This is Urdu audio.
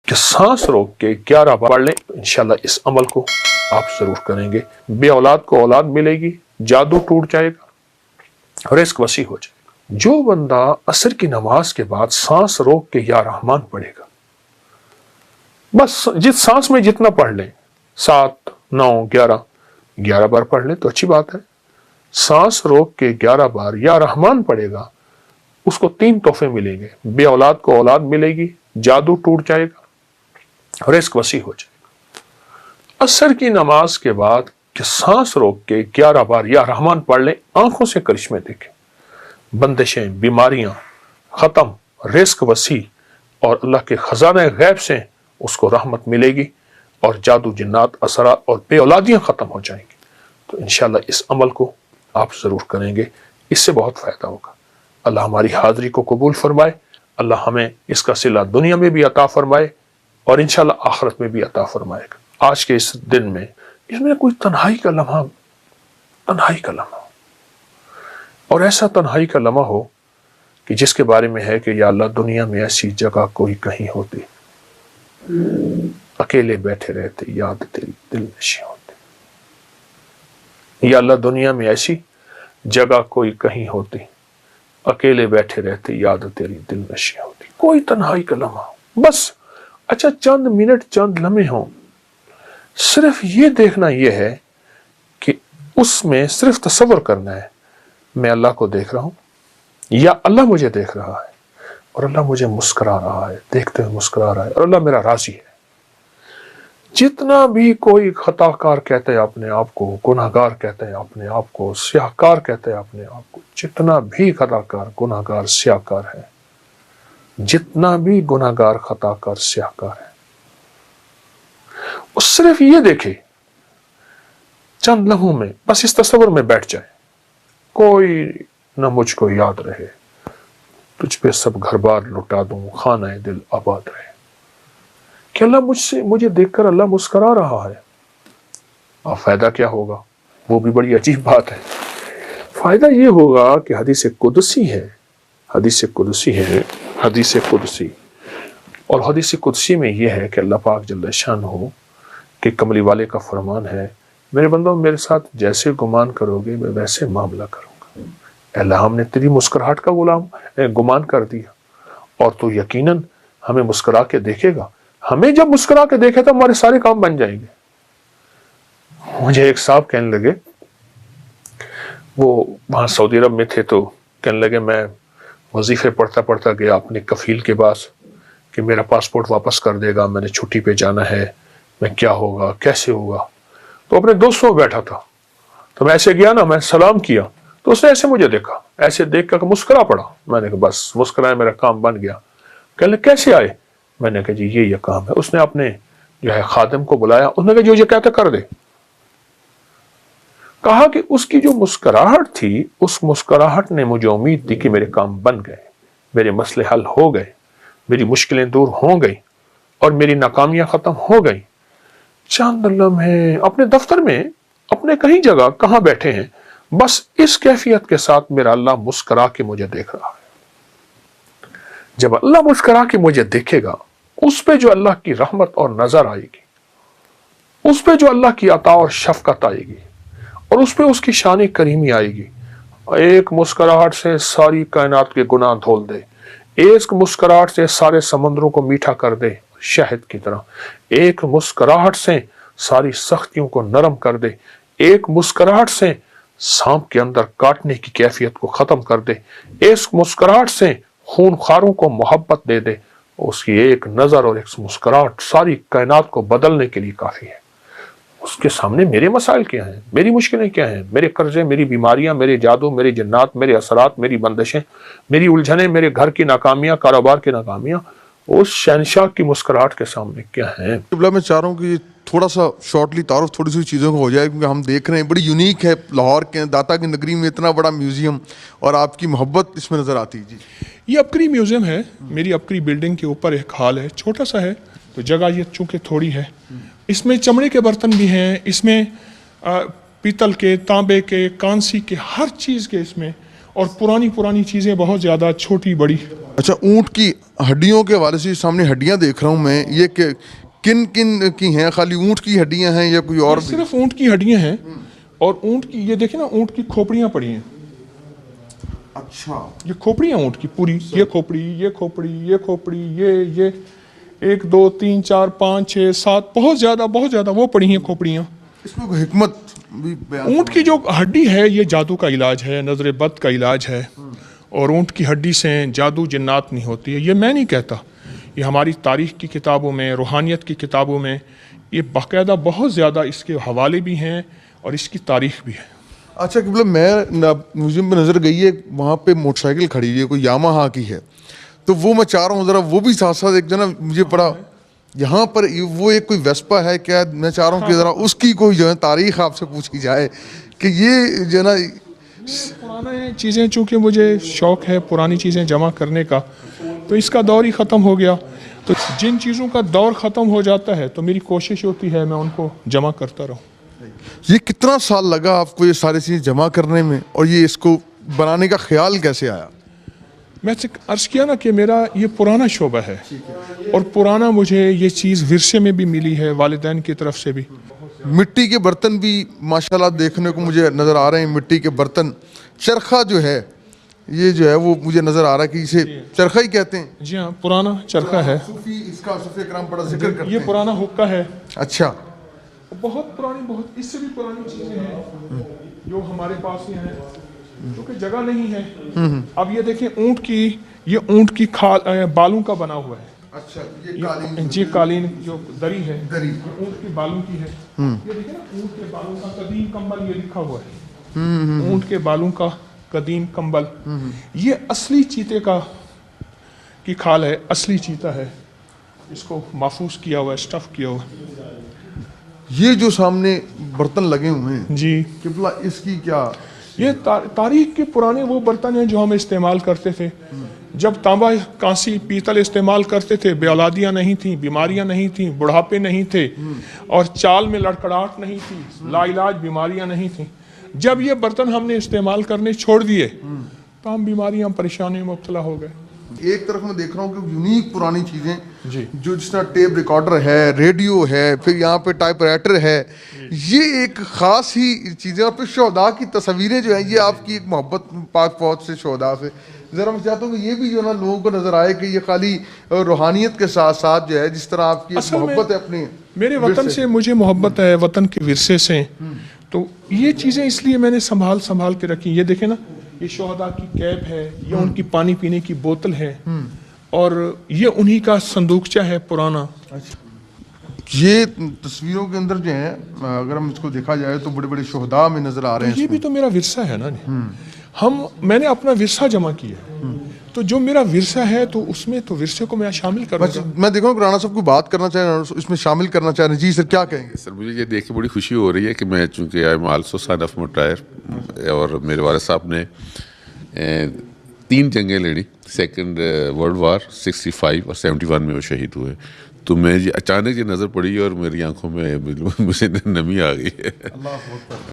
کہ سانس روک کے 11 بار پڑھ لیں، انشاءاللہ اس عمل کو آپ ضرور کریں گے، بے اولاد کو اولاد ملے گی، جادو ٹوٹ جائے گا، رزق وسیع ہو جائے گا۔ جو بندہ عصر کی نماز کے بعد سانس روک کے یا رحمان پڑھے گا، بس جس سانس میں جتنا پڑھ لیں، 7 9 11 بار پڑھ لیں تو اچھی بات ہے۔ سانس روک کے 11 بار یا رحمان پڑھے گا، اس کو 3 تحفے ملیں گے، بے اولاد کو اولاد ملے گی، جادو ٹوٹ جائے گا، رزق وسیع ہو جائے گا۔ عصر کی نماز کے بعد کہ سانس روک کے 11 بار یا رحمان پڑھ لیں، آنکھوں سے کرشمے دیکھیں، بندشیں، بیماریاں ختم، رزق وسیع، اور اللہ کے خزانہ غیب سے اس کو رحمت ملے گی، اور جادو جنات اثرات اور بے اولادیاں ختم ہو جائیں گی۔ تو انشاءاللہ اس عمل کو آپ ضرور کریں گے، اس سے بہت فائدہ ہوگا۔ اللہ ہماری حاضری کو قبول فرمائے، اللہ ہمیں اس کا صلہ دنیا میں بھی عطا فرمائے اور انشاءاللہ آخرت میں بھی عطا فرمائے گا۔ آج کے اس دن میں اس میں کوئی تنہائی کا لمحہ اور ایسا تنہائی کا لمحہ ہو کہ جس کے بارے میں ہے کہ یا اللہ دنیا میں ایسی جگہ کوئی کہیں ہوتی، اکیلے بیٹھے رہتے، یاد تیری دل نشیں ہوتے۔ یا اللہ دنیا میں ایسی جگہ کوئی کہیں ہوتی، اکیلے بیٹھے رہتے، یاد تیری دل نشیں ہوتی۔ کوئی تنہائی کا لمحہ، بس اچھا چند منٹ چند لمحے ہوں، صرف یہ دیکھنا یہ ہے کہ اس میں صرف تصور کرنا ہے میں اللہ کو دیکھ رہا ہوں، یا اللہ مجھے دیکھ رہا ہے اور اللہ مجھے مسکرا رہا ہے، دیکھتے ہوئے مسکرا رہا ہے، اور اللہ میرا راضی ہے۔ جتنا بھی کوئی خطا کار کہتے ہیں اپنے آپ کو، گناہ گار کہتے ہیں اپنے آپ کو، سیاہ کار کہتے ہیں اپنے آپ کو، جتنا بھی خطا کار گناہ گار سیاہ کار ہے، جتنا بھی گناہ گار خطا کار سیاہ کار ہے، وہ صرف یہ دیکھے چند لمحوں میں، بس اس تصور میں بیٹھ جائے، کوئی نہ مجھ کو یاد رہے، تجھ پہ سب گھر بار لٹا دوں، خانہ دل آباد رہے، کہ اللہ مجھے دیکھ کر اللہ مسکرا رہا ہے۔ اور فائدہ کیا ہوگا؟ وہ بھی بڑی عجیب بات ہے۔ فائدہ یہ ہوگا کہ حدیث قدسی ہے، اور حدیث قدسی میں یہ ہے کہ اللہ پاک جل شانہ کہ کملی والے کا فرمان ہے، میرے بندوں میرے ساتھ جیسے گمان کرو گے میں ویسے معاملہ کروں گا۔ اے اللہ ہم نے تیری مسکراہٹ کا گمان کر دیا، اور تو یقیناً ہمیں مسکرا کے دیکھے گا، ہمیں جب مسکرا کے دیکھے تو ہمارے سارے کام بن جائیں گے۔ مجھے ایک صاحب کہنے لگے، وہ وہاں سعودی عرب میں تھے، تو کہنے لگے میں وظیفے پڑھتا گیا اپنے کفیل کے پاس کہ میرا پاسپورٹ واپس کر دے گا، میں نے چھٹی پہ جانا ہے، میں کیا ہوگا کیسے ہوگا۔ تو اپنے دوستوں میں بیٹھا تھا، تو میں ایسے گیا نا، میں سلام کیا تو اس نے ایسے مجھے دیکھا، ایسے دیکھ کر مسکرا پڑا۔ میں نے کہا بس مسکرایا، میرا کام بن گیا۔ کہنے لگے کیسے آئے؟ میں نے کہا جی یہ کام ہے۔ اس نے اپنے جو ہے خادم کو بلایا، اس نے کہا جو یہ کہتا کر دے۔ کہا کہ اس کی جو مسکراہٹ تھی، اس مسکراہٹ نے مجھے امید دی کہ میرے کام بن گئے، میرے مسئلے حل ہو گئے، میری مشکلیں دور ہو گئی، اور میری ناکامیاں ختم ہو گئی۔ چند لمحے اپنے دفتر میں، اپنے کہیں جگہ کہاں بیٹھے ہیں، بس اس کیفیت کے ساتھ میرا اللہ مسکرا کے مجھے دیکھ رہا ہے۔ جب اللہ مسکرا کے مجھے دیکھے گا، اس پہ جو اللہ کی رحمت اور نظر آئے گی، اس پہ جو اللہ کی عطا اور شفقت آئے گی، اور اس پہ اس کی شان کریمی آئے گی، ایک مسکراہٹ سے ساری کائنات کے گناہ دھول دے، ایک مسکراہٹ سے سارے سمندروں کو میٹھا کر دے شہد کی طرح، ایک مسکراہٹ سے ساری سختیوں کو نرم کر دے، ایک مسکراہٹ سے سانپ کے اندر کاٹنے کی کیفیت کو ختم کر دے، ایک مسکراہٹ سے خون خاروں کو محبت دے دے، اس کی ایک نظر اور ایک مسکراہٹ ساری کائنات کو بدلنے کے لیے کافی ہے۔ اس کے سامنے میرے مسائل کیا ہیں، میری مشکلیں کیا ہیں، میرے قرضے، میری بیماریاں، میرے جادو، میری جنات، میرے اثرات، میری بندشیں، میری الجھنیں، میرے گھر کی ناکامیاں، کاروبار کی ناکامیاں، اس شہنشاہ کی مسکراہٹ کے سامنے کیا ہیں۔ میں چاہ رہا ہوں کہ تھوڑا سا شارٹلی تعارف تھوڑی سی چیزوں کو ہو جائے، کیونکہ ہم دیکھ رہے ہیں بڑی یونیک ہے، لاہور کے داتا کی نگری میں اتنا بڑا میوزیم، اور آپ کی محبت اس میں نظر آتی۔ جی یہ اپکری میوزیم ہے، میری اپکری بلڈنگ کے اوپر ایک ہال ہے، چھوٹا سا ہے، تو جگہ یہ چونکہ تھوڑی ہے، اس میں چمڑے کے برتن بھی ہیں، اس میں پیتل کے، تانبے کے، کانسی کے، ہر چیز کے اس میں، اور پرانی چیزیں بہت زیادہ، چھوٹی بڑی۔ اچھا، اونٹ کی ہڈیوں کے حوالے سے سامنے ہڈیاں دیکھ رہا ہوں میں, یہ کہ کن کن کی ہیں؟ خالی اونٹ کی ہڈیاں ہیں یا کوئی اور بھی؟ صرف اونٹ کی ہڈیاں ہیں, اور اونٹ کی یہ دیکھیں نا, اونٹ کی کھوپڑیاں پڑی ہیں. اچھا, یہ کھوپڑیاں اونٹ کی پوری, یہ کھوپڑی, یہ کھوپڑی, یہ کھوپڑی, یہ 1 2 3 4 5 6 7 بہت زیادہ وہ پڑی ہیں کھوپڑیاں. اس میں کوئی حکمت بھی بیان؟ اونٹ کی جو ہڈی ہے یہ جادو کا علاج ہے, نظر بد کا علاج ہے, اور اونٹ کی ہڈی سے جادو جنات نہیں ہوتی ہے. یہ میں نہیں کہتا, یہ ہماری تاریخ کی کتابوں میں, روحانیت کی کتابوں میں یہ باقاعدہ بہت زیادہ اس کے حوالے بھی ہیں اور اس کی تاریخ بھی ہے. اچھا قبلہ, میں میوزیم میں نظر گئی ہے, وہاں پہ موٹر سائیکل کھڑی ہوئی ہے, کوئی یاماہا کی ہے, تو وہ میں چاہ رہا ہوں ذرا وہ بھی ساتھ ساتھ ایک جو نا مجھے پڑا یہاں پر وہ ایک کوئی ویسپا ہے کیا, میں چاہ رہا ہوں کہ ذرا اس کی کوئی جو ہے تاریخ آپ سے پوچھی جائے کہ یہ جو ہے نا پرانے چیزیں, چونکہ مجھے شوق ہے پرانی چیزیں جمع کرنے کا, تو اس کا دور ہی ختم ہو گیا. تو جن چیزوں کا دور ختم ہو جاتا ہے تو میری کوشش ہوتی ہے میں ان کو جمع کرتا رہوں. یہ کتنا سال لگا آپ کو یہ ساری چیزیں جمع کرنے میں, اور یہ اس کو بنانے کا خیال کیسے آیا؟ میں سے عرض کیا نا کہ میرا یہ پرانا شعبہ ہے, اور پرانا مجھے یہ چیز ورثے میں بھی ملی ہے, والدین کی طرف سے بھی. مٹی کے برتن بھی ماشاءاللہ دیکھنے کو مجھے نظر آ رہے ہیں, مٹی کے برتن. چرخہ جو ہے یہ جو ہے وہ مجھے نظر آ رہا ہے کہ اسے چرخہ ہی کہتے ہیں. جی ہاں, پرانا چرخہ ہے. صوفی اس کا صوفی اکرام بڑا ذکر کرتے ہیں. یہ پرانا حقہ ہے. اچھا, بہت پرانی, بہت اس سے بھی پرانی چیزیں ہیں جو ہمارے پاس ہی ہیں, کیونکہ جگہ نہیں ہے. اب یہ دیکھیں اونٹ کی, یہ اونٹ کی بالوں کا بنا ہوا ہے. اچھا, یہ قالین, جی قالین جو دری ہے, دری. یہ اونٹ کی بالوں کی ہے. یہ دیکھیں نا, اونٹ کے بالوں کا قدیم کمبل یہ لکھا ہوا ہے. اونٹ کے بالوں کا قدیم کمبل, یہ اصلی چیتے کی کھال ہے, اصلی چیتا ہے, اس کو محفوظ کیا ہوا ہے, اسٹف کیا ہوا ہے. یہ جو سامنے برتن لگے ہوئے ہیں جی قبلہ, اس کی کیا؟ یہ تاریخ کے پرانے وہ برتن ہیں جو ہم استعمال کرتے تھے جب تانبا, کانسی, پیتل استعمال کرتے تھے. بے اولادیاں نہیں تھیں, بیماریاں نہیں تھیں, بڑھاپے نہیں تھے, اور چال میں لڑکڑاہٹ نہیں تھی, لا علاج بیماریاں نہیں تھیں. جب یہ برتن ہم نے استعمال کرنے چھوڑ دیے تو ہم بیماریاں, پریشانیوں میں مبتلا ہو گئے. ایک طرف میں دیکھ رہا ہوں کہ یونیک پرانی چیزیں جی, جو جس طرح ٹیپ ریکارڈر ہے, ریڈیو ہے, پھر یہاں پہ ٹائپ رائٹر ہے, یہ ایک خاص ہی چیزیں. اور پھر شہداء کی تصویریں جو ہیں, یہ آپ کی ایک محبت پاک فوج سے, شہداء سے. ذرا میں چاہتا ہوں کہ یہ بھی جو ہے نا لوگوں کو نظر آئے کہ یہ خالی روحانیت کے ساتھ ساتھ جو ہے جس طرح آپ کی محبت ہے اپنے میرے وطن سے, مجھے محبت ہے وطن کے ورثے سے, تو یہ چیزیں اس لیے میں نے سنبھال کے رکھی. یہ دیکھیں نا, یہ شہداء کی کیپ ہے, یہ ان کی پانی پینے کی بوتل ہے, اور یہ انہی کا صندوقچہ ہے پرانا. یہ تصویروں کے اندر جو ہیں اگر ہم اس کو دیکھا جائے تو بڑے بڑے شہداء میں نظر آ رہے ہیں. یہ بھی تو میرا ورثہ ہے نا. میں نے اپنا ورثہ جمع کیا, تو جو میرا ورثہ ہے تو اس میں تو ورثے کو میں شامل کروں گا. میں دیکھوں کہ رانا صاحب کو بات کرنا چاہ رہے ہیں, اس میں شامل کرنا چاہ رہے ہیں. جی سر, کیا کہیں گے؟ سر مجھے یہ دیکھ کے بڑی خوشی ہو رہی ہے کہ میں, چونکہ I am also son of مٹائر, اور میرے والد صاحب نے 3 جنگیں لڑی. سیکنڈ ورلڈ وار 65 اور 71 میں وہ شہید ہوئے. تو میں اچانک یہ نظر پڑی اور میری آنکھوں میں مجھے نمی آ گئی ہے.